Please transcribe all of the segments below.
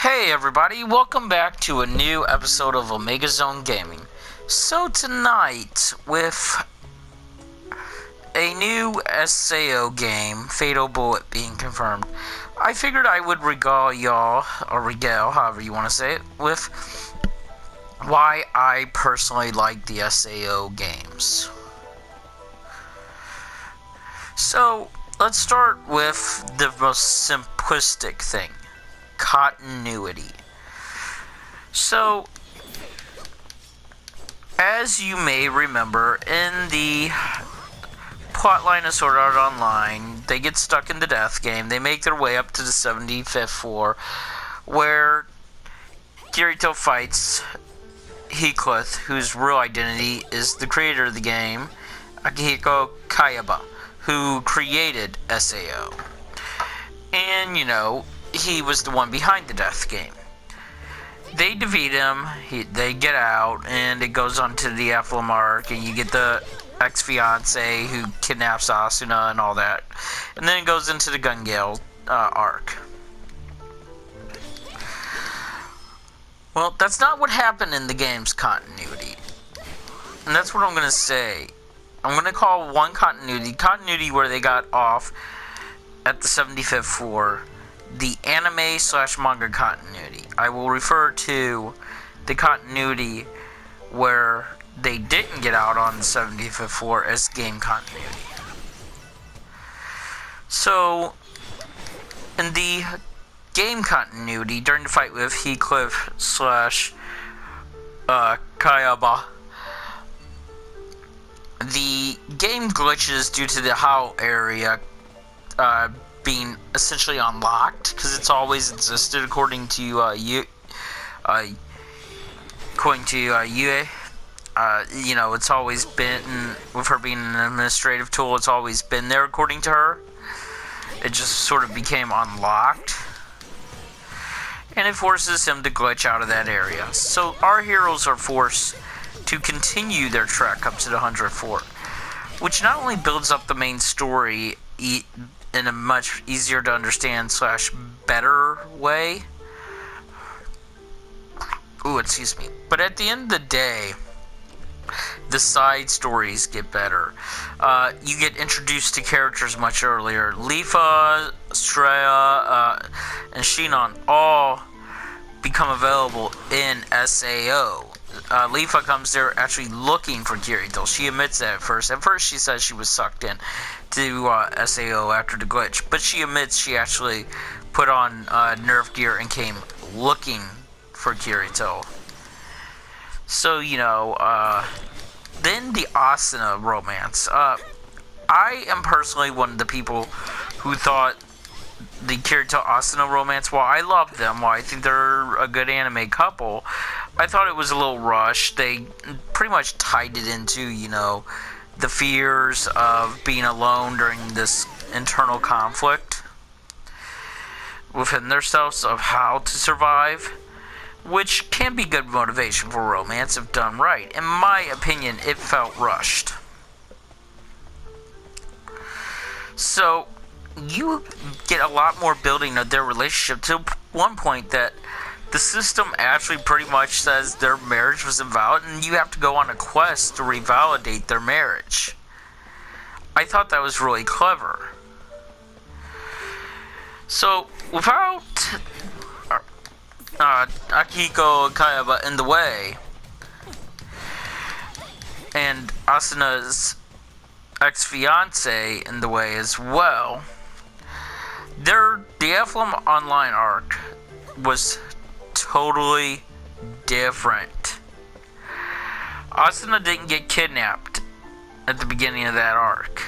Hey everybody, welcome back to a new episode of Omega Zone Gaming. So tonight, with a new SAO game, Fatal Bullet, being confirmed, I figured I would regale y'all, or regale, however you want to say it, with why I personally like the SAO games. So, let's start with the most simplistic thing. Continuity. So, as you may remember, in the plotline of Sword Art Online, they get stuck in the death game. They make their way up to the 75th floor, where Kirito fights Heathcliff, whose real identity is the creator of the game, Akihiko Kayaba, who created SAO. And, he was the one behind the death game. They defeat him, they get out, and it goes on to the Ephelon arc, and you get the ex-fiance who kidnaps Asuna and all that. And then it goes into the Gun Gale arc. Well, that's not what happened in the game's continuity. And that's what I'm going to say. I'm going to call one continuity where they got off at the 75th floor, the anime/manga continuity. I will refer to the continuity where they didn't get out on the 75th floor as game continuity. So, in the game continuity, during the fight with Heathcliff/Kayaba, the game glitches due to the HAL area being essentially unlocked, because it's always existed according to Yue. It's always been, with her being an administrative tool, it's always been there according to her. It just sort of became unlocked, and it forces him to glitch out of that area. So our heroes are forced to continue their trek up to the 100th floor, which not only builds up the main story in a much easier to understand / better way. But at the end of the day, the side stories get better. You get introduced to characters much earlier. Leafa, Straya, and Shinon all become available in SAO. Leafa comes there actually looking for Kirito. She admits that at first. At first she says she was sucked in to SAO after the glitch, but she admits she actually put on nerf gear and came looking for Kirito. So, then the Asuna romance. I am personally one of the people who thought the Kirito Asuna romance, while I love them, while I think they're a good anime couple, I thought it was a little rushed. They pretty much tied it into, the fears of being alone during this internal conflict within themselves of how to survive, which can be good motivation for romance if done right. In my opinion, it felt rushed. So, you get a lot more building of their relationship to one point that the system actually pretty much says their marriage was invalid, and you have to go on a quest to revalidate their marriage. I thought that was really clever. So, without Akihiko Kayaba in the way, and Asuna's ex-fiance in the way as well, the Ephelon Online arc was totally different. Asuna didn't get kidnapped at the beginning of that arc.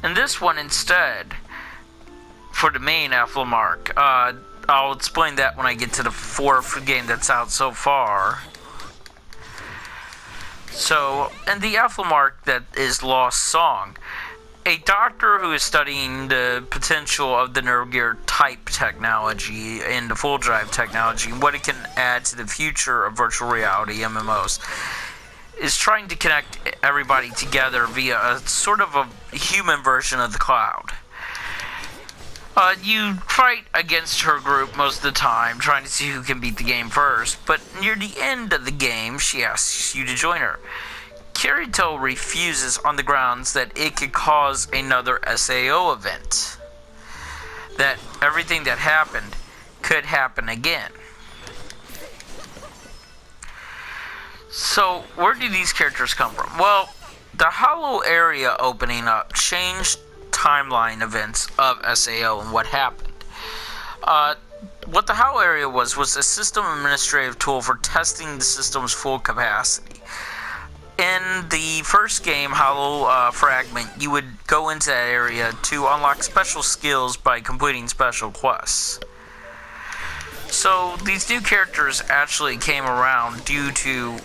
And this one instead, for the main Ephelon arc, I'll explain that when I get to the 4th game that's out so far. So, in the Ephelon arc that is Lost Song, a doctor who is studying the potential of the nerve gear type technology and the full drive technology and what it can add to the future of virtual reality MMOs is trying to connect everybody together via a sort of a human version of the cloud. You fight against her group most of the time, trying to see who can beat the game first, but near the end of the game, she asks you to join her. Kirito refuses on the grounds that it could cause another SAO event. That everything that happened could happen again. So, where do these characters come from? Well, the Hollow area opening up changed timeline events of SAO and what happened. What the Hollow area was a system administrative tool for testing the system's full capacity. In the first game, Hollow Fragment, you would go into that area to unlock special skills by completing special quests. So these new characters actually came around due to,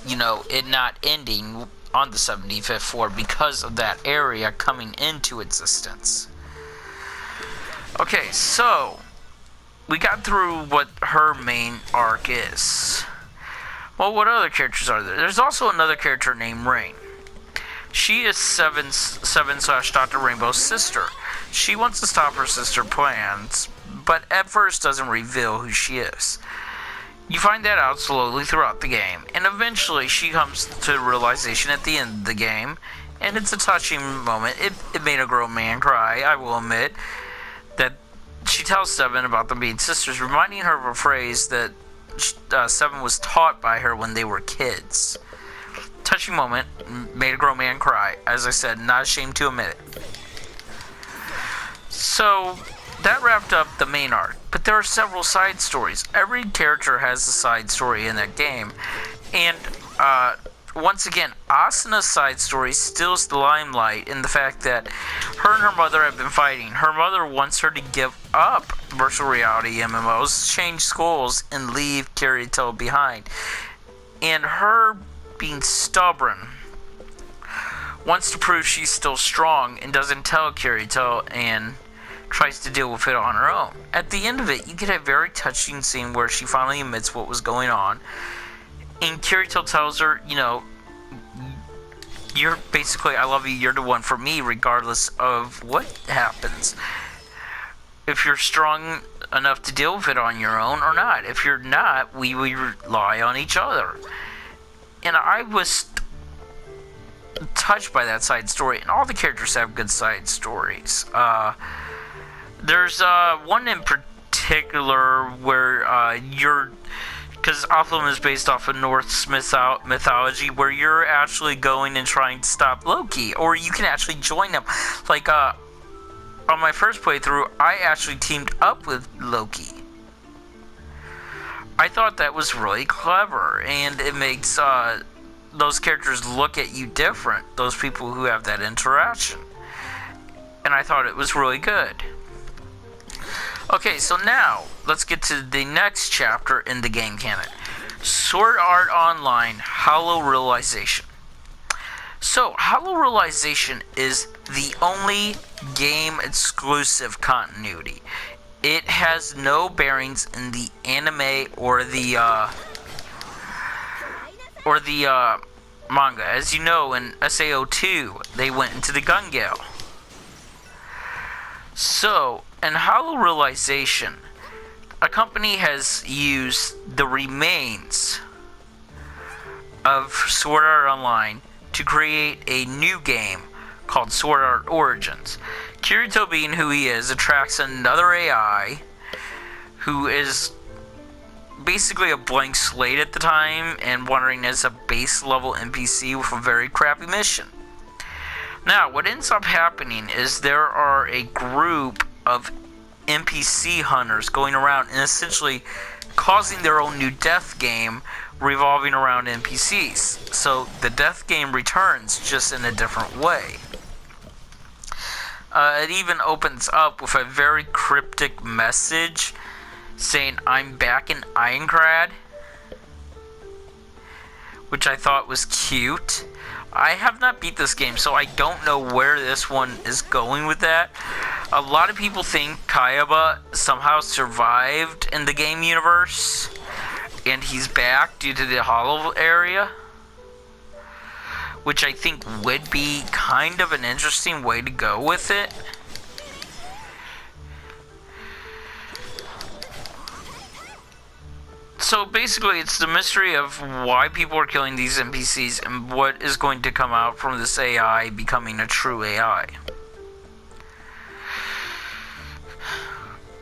it not ending on the 75th floor because of that area coming into existence. Okay, so we got through what her main arc is. Well, what other characters are there? There's also another character named Rain. She is Seven/Dr. Rainbow's sister. She wants to stop her sister's plans, but at first doesn't reveal who she is. You find that out slowly throughout the game, and eventually she comes to the realization at the end of the game, and it's a touching moment. It made a grown man cry, I will admit, that she tells Seven about them being sisters, reminding her of a phrase that Seven was taught by her when they were kids. Touching moment, made a grown man cry. As I said, not ashamed to admit it. So, that wrapped up the main arc, but there are several side stories. Every character has a side story in that game, and once again, Asuna's side story steals the limelight in the fact that her and her mother have been fighting. Her mother wants her to give up virtual reality MMOs, change schools, and leave Kirito behind. And her being stubborn wants to prove she's still strong and doesn't tell Kirito and tries to deal with it on her own. At the end of it, you get a very touching scene where she finally admits what was going on. And Kirito tells her, you're basically, I love you, you're the one for me, regardless of what happens. If you're strong enough to deal with it on your own or not. If you're not, we rely on each other. And I was touched by that side story, and all the characters have good side stories. There's one in particular where because Optimum is based off of Norse mythology, where you're actually going and trying to stop Loki, or you can actually join him. Like, on my first playthrough, I actually teamed up with Loki. I thought that was really clever, and it makes those characters look at you different, those people who have that interaction. And I thought it was really good. Okay, so now, let's get to the next chapter in the game canon. Sword Art Online Hollow Realization. So, Hollow Realization is the only game-exclusive continuity. It has no bearings in the anime or the manga. As you know, in SAO2, they went into the Gun Gale. So, in Hollow Realization, a company has used the remains of Sword Art Online to create a new game called Sword Art Origins. Kirito, being who he is, attracts another AI who is basically a blank slate at the time and wandering as a base level NPC with a very crappy mission. Now, what ends up happening is there are a group of NPC hunters going around and essentially causing their own new death game revolving around NPCs. So the death game returns, just in a different way. It even opens up with a very cryptic message saying, "I'm back in Aincrad," which I thought was cute. I have not beat this game, so I don't know where this one is going with that. A lot of people think Kayaba somehow survived in the game universe, and he's back due to the Hollow area, which I think would be kind of an interesting way to go with it. So basically, it's the mystery of why people are killing these NPCs and what is going to come out from this AI becoming a true AI.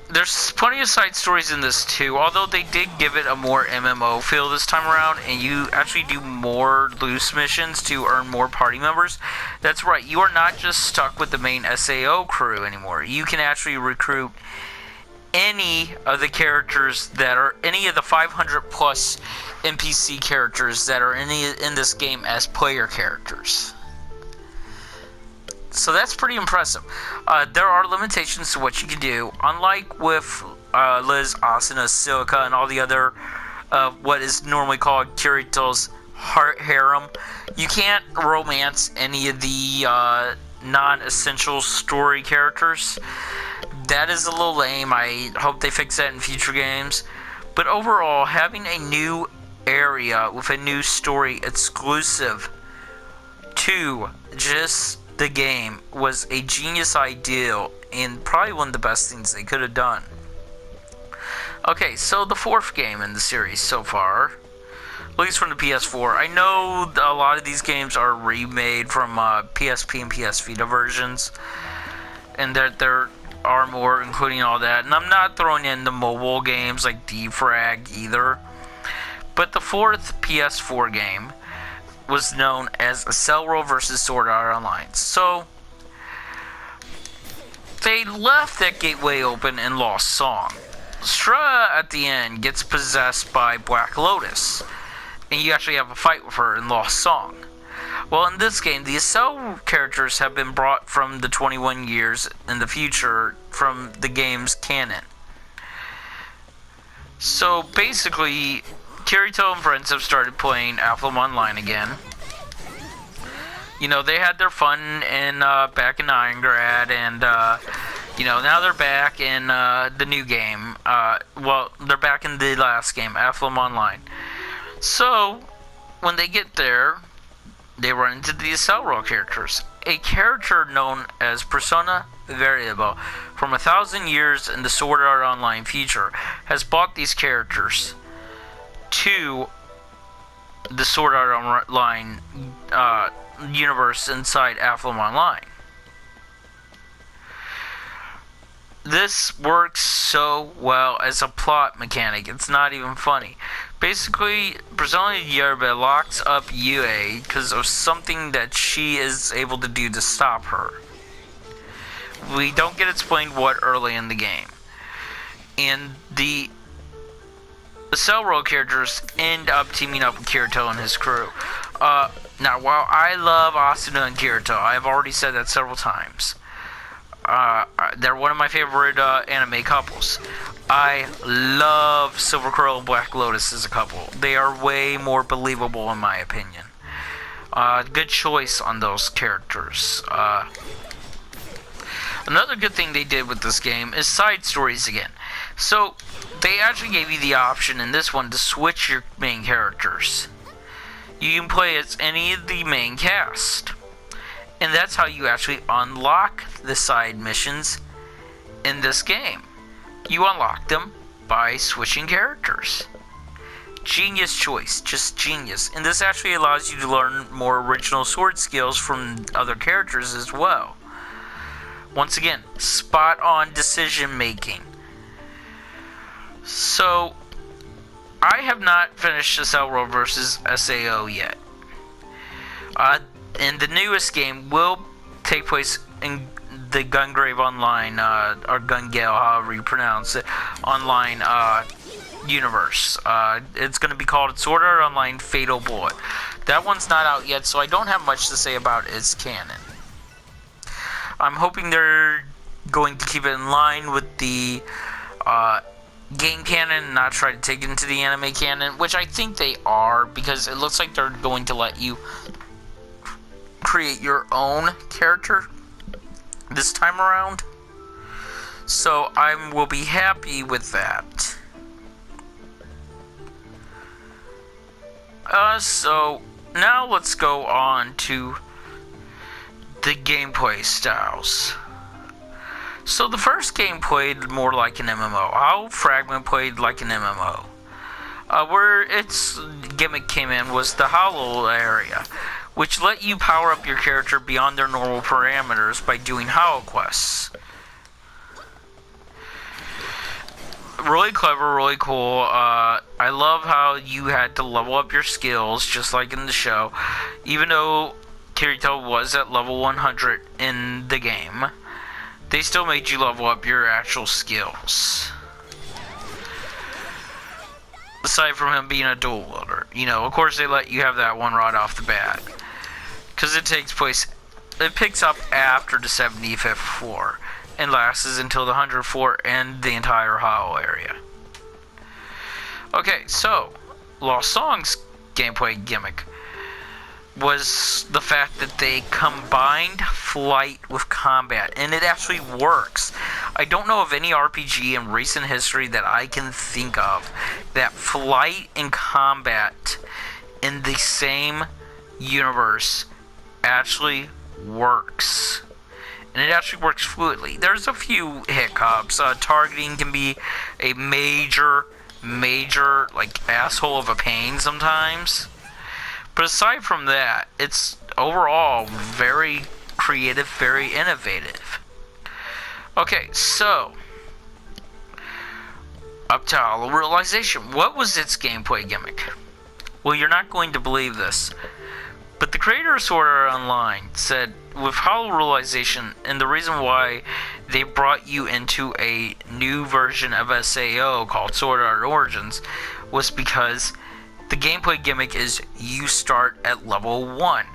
There's plenty of side stories in this too, although they did give it a more MMO feel this time around, and you actually do more loose missions to earn more party members. That's right, you are not just stuck with the main SAO crew anymore. You can actually recruit any of the characters that are, any of the 500 plus NPC characters that are in this game as player characters. So that's pretty impressive. There are limitations to what you can do. Unlike with Liz, Asuna, Silica, and all the other what is normally called Kirito's heart harem, you can't romance any of the non-essential story characters. That is a little lame. I hope they fix that in future games. But overall, having a new area with a new story exclusive to just the game was a genius idea and probably one of the best things they could have done. Okay, so the fourth game in the series so far, at least from the PS4. I know a lot of these games are remade from PSP and PS Vita versions, and that there are more, including all that. And I'm not throwing in the mobile games like Defrag either. But the fourth PS4 game was known as Accel vs. Sword Art Online. So they left that gateway open in Lost Song. Strahd at the end gets possessed by Black Lotus, and you actually have a fight with her in Lost Song. Well, in this game, the Accel characters have been brought from the 21 years in the future from the game's canon. So basically, Kirito and friends have started playing Athlum Online again. You know, they had their fun in back in Irongrad, and you know, now they're back in the new game. Well, they're back in the last game, Athlum Online. So when they get there, they run into the Accel characters. A character known as Persona Variable from 1,000 years in the Sword Art Online future has brought these characters to the Sword Art Online universe inside Athlum Online. This works so well as a plot mechanic, it's not even funny. Basically, Persona Yerba locks up Yue because of something that she is able to do to stop her. We don't get explained what early in the game. And the Accel characters end up teaming up with Kirito and his crew. Now, while I love Asuna and Kirito, I have already said that several times. They're one of my favorite anime couples. I love Silver Curl and Black Lotus as a couple. They are way more believable in my opinion. Good choice on those characters. Another good thing they did with this game is side stories again. So, they actually gave you the option in this one to switch your main characters. You can play as any of the main cast. And that's how you actually unlock the side missions in this game. You unlock them by switching characters. Genius choice, just genius. And this actually allows you to learn more original sword skills from other characters as well. Once again, spot on decision making. So, I have not finished Accel vs. SAO yet. And the newest game will take place in the Gungrave Online, or Gungale, however you pronounce it, online universe. It's going to be called Sword Art Online Fatal Bullet. That one's not out yet, so I don't have much to say about its canon. I'm hoping they're going to keep it in line with the game canon and not try to take it into the anime canon, which I think they are, because it looks like they're going to let you create your own character this time around. So I will be happy with that. So now let's go on to the gameplay styles. So the first game played more like an MMO. How Fragment played like an MMO. Where its gimmick came in was the Hollow area, which let you power up your character beyond their normal parameters by doing Hollow quests. Really clever, really cool. I love how you had to level up your skills, just like in the show. Even though Kirito was at level 100 in the game, they still made you level up your actual skills. Aside from him being a dual wielder. You know, of course they let you have that one right off the bat. Because it picks up after the 75th floor. And lasts until the 100th floor and the entire Hollow area. Okay, so Lost Song's gameplay gimmick was the fact that they combined flight with combat, and it actually works. I don't know of any RPG in recent history that I can think of that flight and combat in the same universe actually works. And it actually works fluidly. There's a few hiccups. Targeting can be a major, like, asshole of a pain sometimes. But aside from that, it's overall very creative, very innovative. Okay, so up to Hollow Realization. What was its gameplay gimmick? Well, you're not going to believe this, but the creator of Sword Art Online said with Hollow Realization, and the reason why they brought you into a new version of SAO called Sword Art Origins was because the gameplay gimmick is you start at level 1.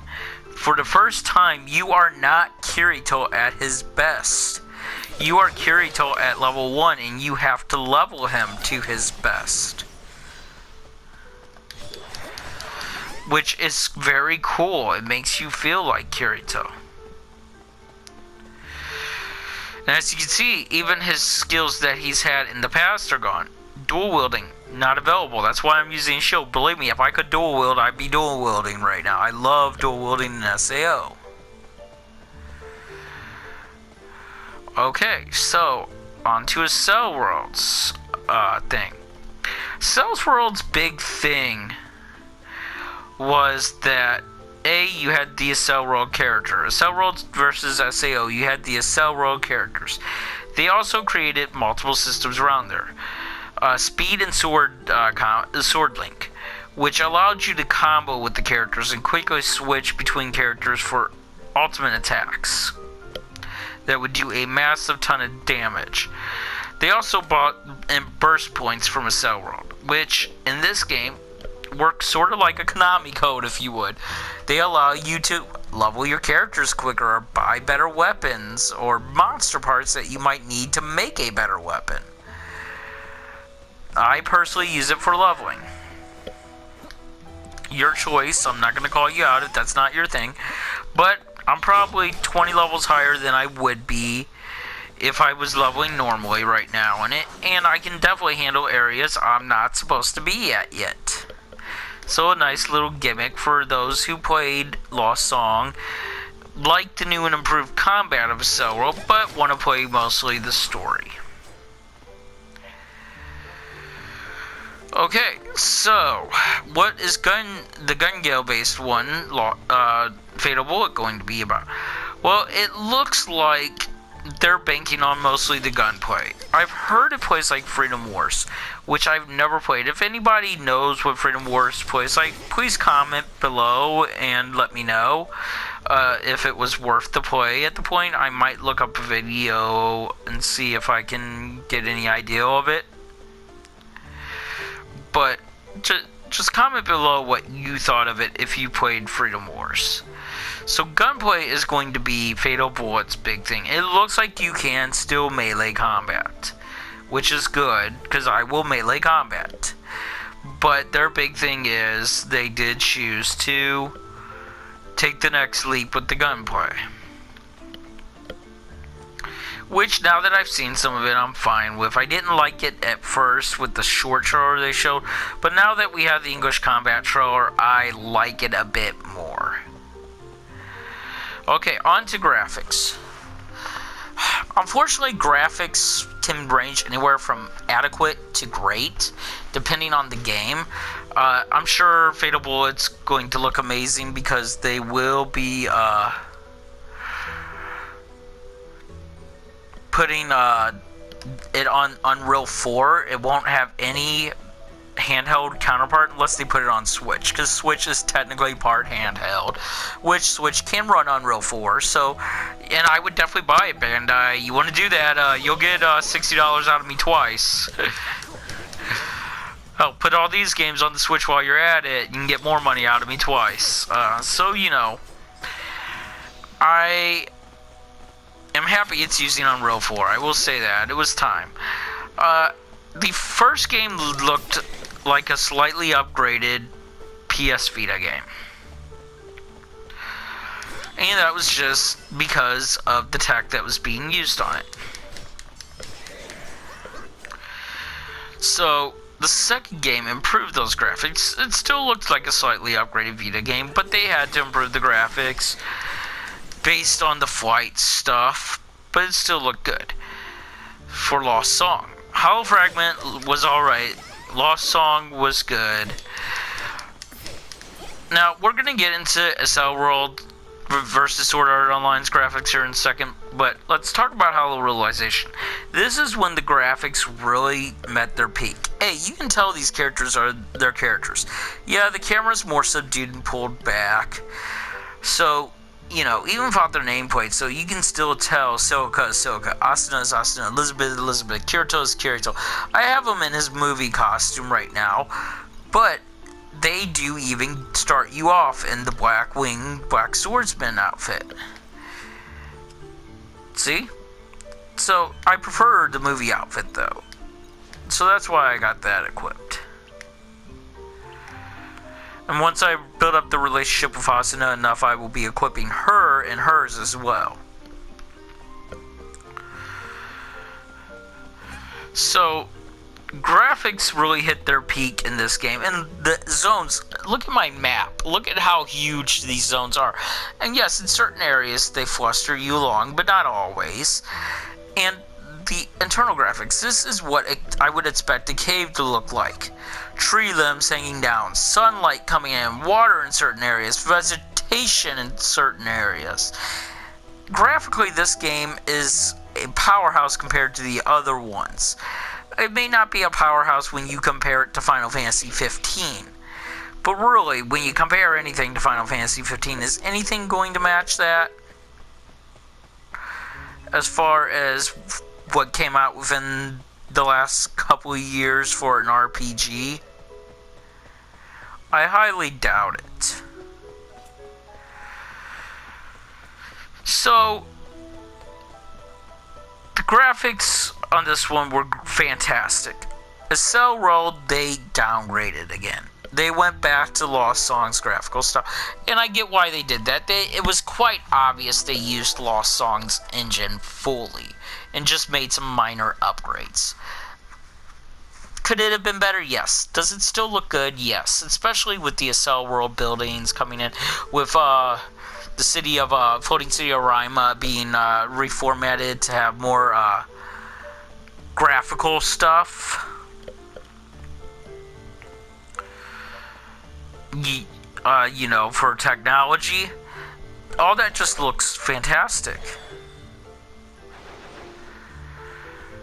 For the first time, you are not Kirito at his best. You are Kirito at level 1, and you have to level him to his best. Which is very cool. It makes you feel like Kirito. And as you can see, even his skills that he's had in the past are gone. Dual wielding, not available. That's why I'm using shield. Believe me, if I could dual wield, I'd be dual wielding right now. I love dual wielding in SAO. Okay, so on to a Cell Worlds thing. Cell Worlds' big thing was that you had the Accel World character. Accel World versus SAO, you had the Accel World characters. They also created multiple systems around there. Speed and Sword Link, which allowed you to combo with the characters and quickly switch between characters for ultimate attacks that would do a massive ton of damage. They also bought in burst points from Accel World, which in this game works sort of like a Konami code, if you would. They allow you to level your characters quicker or buy better weapons or monster parts that you might need to make a better weapon. I personally use it for leveling. Your choice. I'm not going to call you out if that's not your thing. But I'm probably 20 levels higher than I would be if I was leveling normally right now in it. And I can definitely handle areas I'm not supposed to be at yet. So a nice little gimmick for those who played Lost Song, like the new and improved combat of Accel World, but want to play mostly the story. Okay, so what is the Gun Gale based one, Fatal Bullet, going to be about? Well, it looks like they're banking on mostly the gunplay. I've heard it plays like Freedom Wars, which I've never played. If anybody knows what Freedom Wars plays like, please comment below and let me know if it was worth the play. At the point, I might look up a video and see if I can get any idea of it. But just comment below what you thought of it if you played Freedom Wars. So gunplay is going to be Fatal Bullet's big thing. It looks like you can still melee combat, which is good, because I will melee combat. But their big thing is they did choose to take the next leap with the gunplay. Which, now that I've seen some of it, I'm fine with. I didn't like it at first with the short trailer they showed, but now that we have the English combat trailer, I like it a bit more. Okay, on to graphics. Unfortunately, graphics can range anywhere from adequate to great, depending on the game. I'm sure Fatal Bullet's going to look amazing because they will be putting it on Unreal 4. It won't have any handheld counterpart unless they put it on Switch, because Switch is technically part handheld, which Switch can run Unreal 4. So, and I would definitely buy it, Bandai. You want to do that, you'll get $60 out of me twice. Oh, put all these games on the Switch while you're at it. You can get more money out of me twice. So, you know, I am happy it's using Unreal 4. I will say that. It was time. The first game looked like a slightly upgraded PS Vita game. And that was just because of the tech that was being used on it. So, the second game improved those graphics. It still looked like a slightly upgraded Vita game, but they had to improve the graphics based on the flight stuff, but it still looked good. For Lost Song, Hollow Fragment was alright. Lost Song was good. Now, we're going to get into SL World versus Sword Art Online's graphics here in a second, but let's talk about Hollow Realization. This is when the graphics really met their peak. Hey, you can tell these characters are their characters. Yeah, the camera's more subdued and pulled back. So, you know, even without their nameplate, so you can still tell Silica is Silica, Asuna is Asuna, Elizabeth is Elizabeth, Kirito is Kirito. I have him in his movie costume right now, but they do even start you off in the Black Wing, Black Swordsman outfit. See? So, I prefer the movie outfit, though. So that's why I got that equipped. And once I build up the relationship with Asuna enough, I will be equipping her and hers as well. So, graphics really hit their peak in this game. And the zones, look at my map. Look at how huge these zones are. And yes, in certain areas they fluster you along, but not always. And the internal graphics, this is what I would expect a cave to look like. Tree limbs hanging down, sunlight coming in, water in certain areas, vegetation in certain areas. Graphically, this game is a powerhouse compared to the other ones. It may not be a powerhouse when you compare it to Final Fantasy 15. But really, when you compare anything to Final Fantasy 15, is anything going to match that? As far as what came out within the last couple of years for an RPG? I highly doubt it. So, the graphics on this one were fantastic. SL World, they downgraded again. They went back to Lost Song's graphical style. And I get why they did that. It was quite obvious they used Lost Song's engine fully and just made some minor upgrades. Could it have been better? Yes. Does it still look good? Yes. Especially with the SL World buildings coming in. With the city of floating city of Rima being reformatted to have more graphical stuff. You know, for technology. All that just looks fantastic.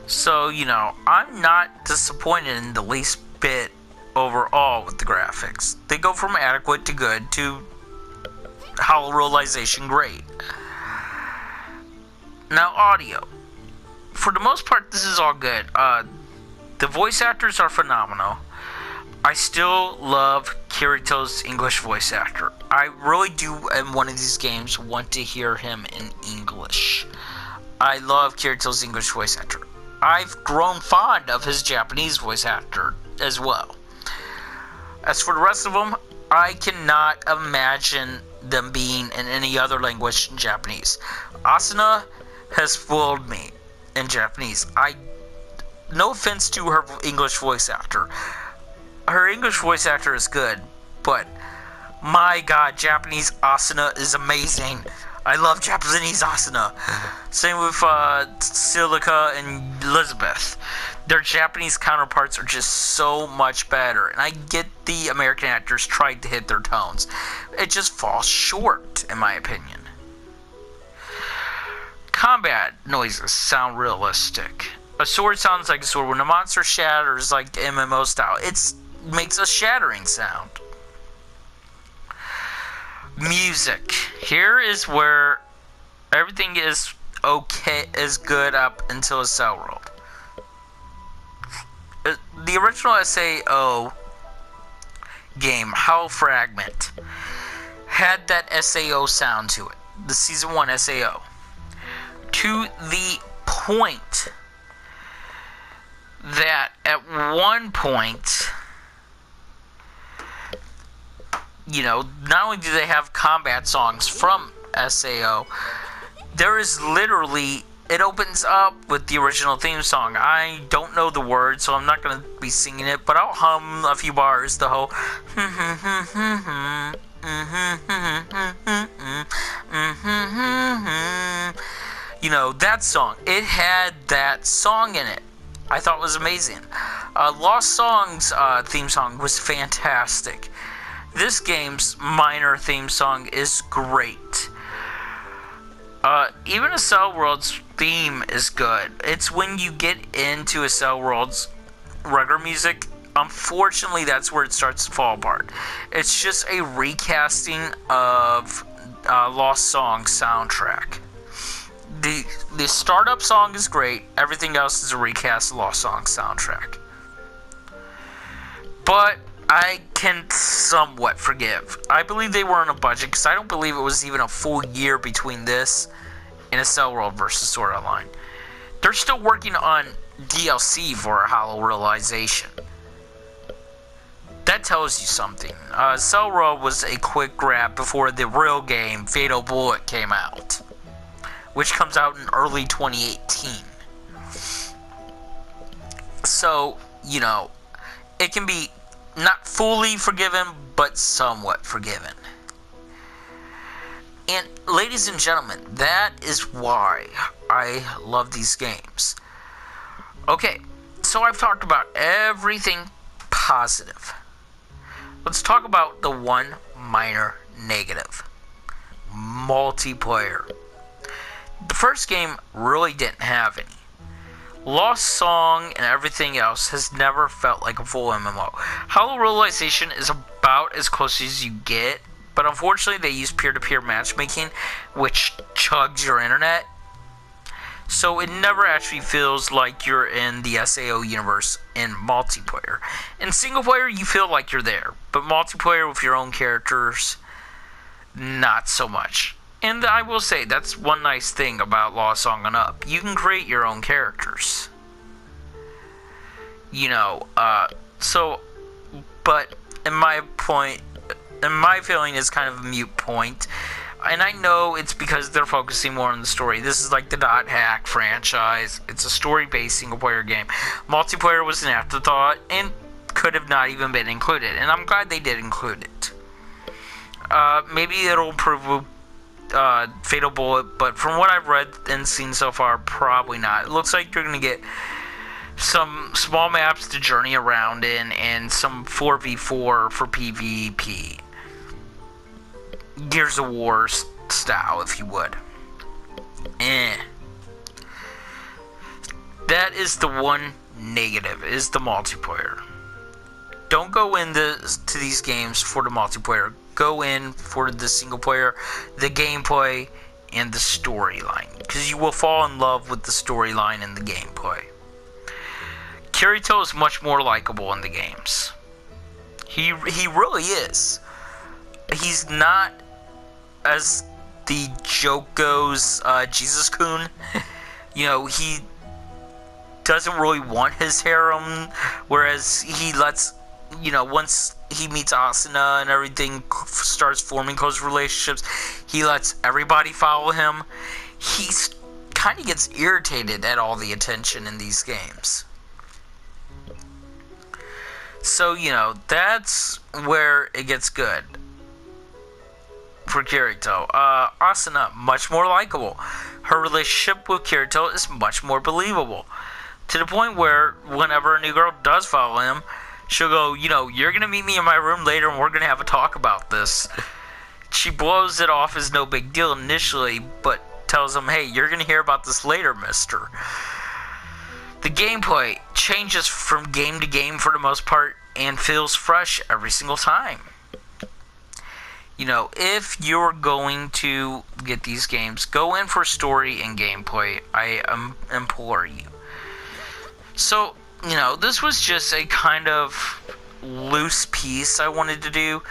So, you know, I'm not disappointed in the least bit overall with the graphics. They go from adequate to good to Hollow Realization great. Now, audio. For the most part, this is all good. The voice actors are phenomenal. I still love Kirito's English voice actor. I really do, in one of these games, want to hear him in English. I love Kirito's English voice actor. I've grown fond of his Japanese voice actor as well. As for the rest of them, I cannot imagine them being in any other language than Japanese. Asuna has fooled me in Japanese. No offense to her English voice actor. Her English voice actor is good, but my god, Japanese Asuna is amazing. I love Japanese Asuna. Same with Silica and Elizabeth. Their Japanese counterparts are just so much better. And I get the American actors tried to hit their tones. It just falls short, in my opinion. Combat noises sound realistic. A sword sounds like a sword. When a monster shatters like MMO style, it makes a shattering sound. Music. Here is where everything is okay, is good up until Cell World. The original SAO game, Howl Fragment, had that SAO sound to it. The Season 1 SAO. To the point that at one point, you know, not only do they have combat songs from SAO, there is literally, it opens up with the original theme song. I don't know the words, so I'm not going to be singing it, but I'll hum a few bars, the whole you know, that song. It had that song in it. I thought it was amazing. Lost Song's theme song was fantastic. This game's minor theme song is great. Even Cell World's theme is good. It's when you get into Cell World's regular music, unfortunately, that's where it starts to fall apart. It's just a recasting of Lost Song's soundtrack. The startup song is great. Everything else is a recast of Lost Song's soundtrack. But I can somewhat forgive. I believe they were on a budget, because I don't believe it was even a full year between this and a Cell World versus Sword Art Online. They're still working on DLC for Hollow Realization. That tells you something. Cell World was a quick grab before the real game, Fatal Bullet, came out, which comes out in early 2018. So, you know, it can be not fully forgiven, but somewhat forgiven. And ladies and gentlemen, that is why I love these games. Okay, so I've talked about everything positive. Let's talk about the one minor negative. Multiplayer. The first game really didn't have any. Lost Song and everything else has never felt like a full MMO. Hollow Realization is about as close as you get, but unfortunately they use peer-to-peer matchmaking, which chugs your internet. So it never actually feels like you're in the SAO universe in multiplayer. In single player, you feel like you're there, but multiplayer with your own characters, not so much. And I will say, that's one nice thing about Lost Song and Up. You can create your own characters. You know, but in my feeling, it's kind of a mute point. And I know it's because they're focusing more on the story. This is like the Dot Hack franchise. It's a story-based single-player game. Multiplayer was an afterthought and could have not even been included. And I'm glad they did include it. Maybe it'll improve with Fatal Bullet, but from what I've read and seen so far, probably not. It looks like you're going to get some small maps to journey around in and some 4v4 for PvP. Gears of War style, if you would. That is the one negative, is the multiplayer. Don't go into these games for the multiplayer. Go in for the single player, the gameplay, and the storyline, because you will fall in love with the storyline and the gameplay. Kirito is much more likable in the games. He really is. He's not, as the joke goes, Jesus-kun. You know, he doesn't really want his harem, whereas he lets, you know, once he meets Asuna and everything starts forming close relationships, he lets everybody follow him. He kind of gets irritated at all the attention in these games. So, you know, that's where it gets good. for Kirito. Asuna, much more likable. Her relationship with Kirito is much more believable. To the point where whenever a new girl does follow him, she'll go, you're going to meet me in my room later and we're going to have a talk about this. She blows it off as no big deal initially, but tells him, hey, you're going to hear about this later, mister. The gameplay changes from game to game for the most part and feels fresh every single time. If you're going to get these games, go in for story and gameplay. I implore you. So, this was just a kind of loose piece I wanted to do.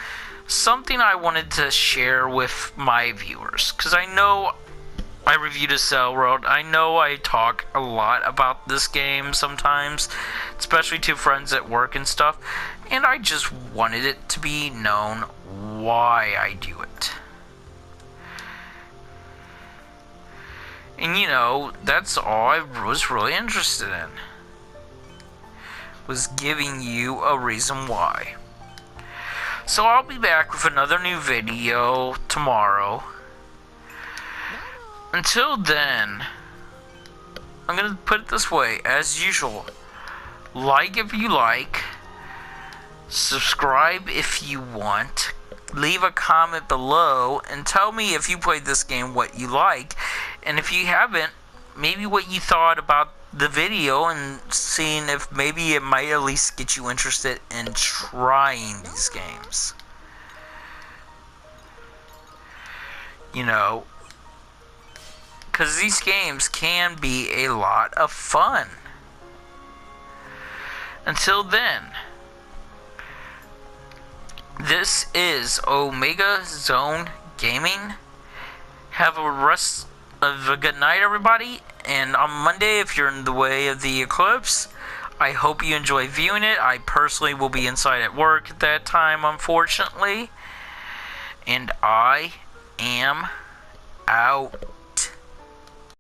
Something I wanted to share with my viewers. Because I know I reviewed a Cell World. I know I talk a lot about this game sometimes, especially to friends at work and stuff, and I just wanted it to be known why I do it. And that's all I was really interested in, was giving you a reason why. So I'll be back with another new video tomorrow. Until then, I'm going to put it this way, as usual. Like if you like. Subscribe if you want. Leave a comment below and tell me if you played this game, what you like. And if you haven't, maybe what you thought about the video and seeing if maybe it might at least get you interested in trying these games. Because these games can be a lot of fun. Until then, this is Omega Zone Gaming. Have a rest of a good night, everybody. And on Monday, if you're in the way of the eclipse, I hope you enjoy viewing it. I personally will be inside at work at that time, unfortunately. And I am out.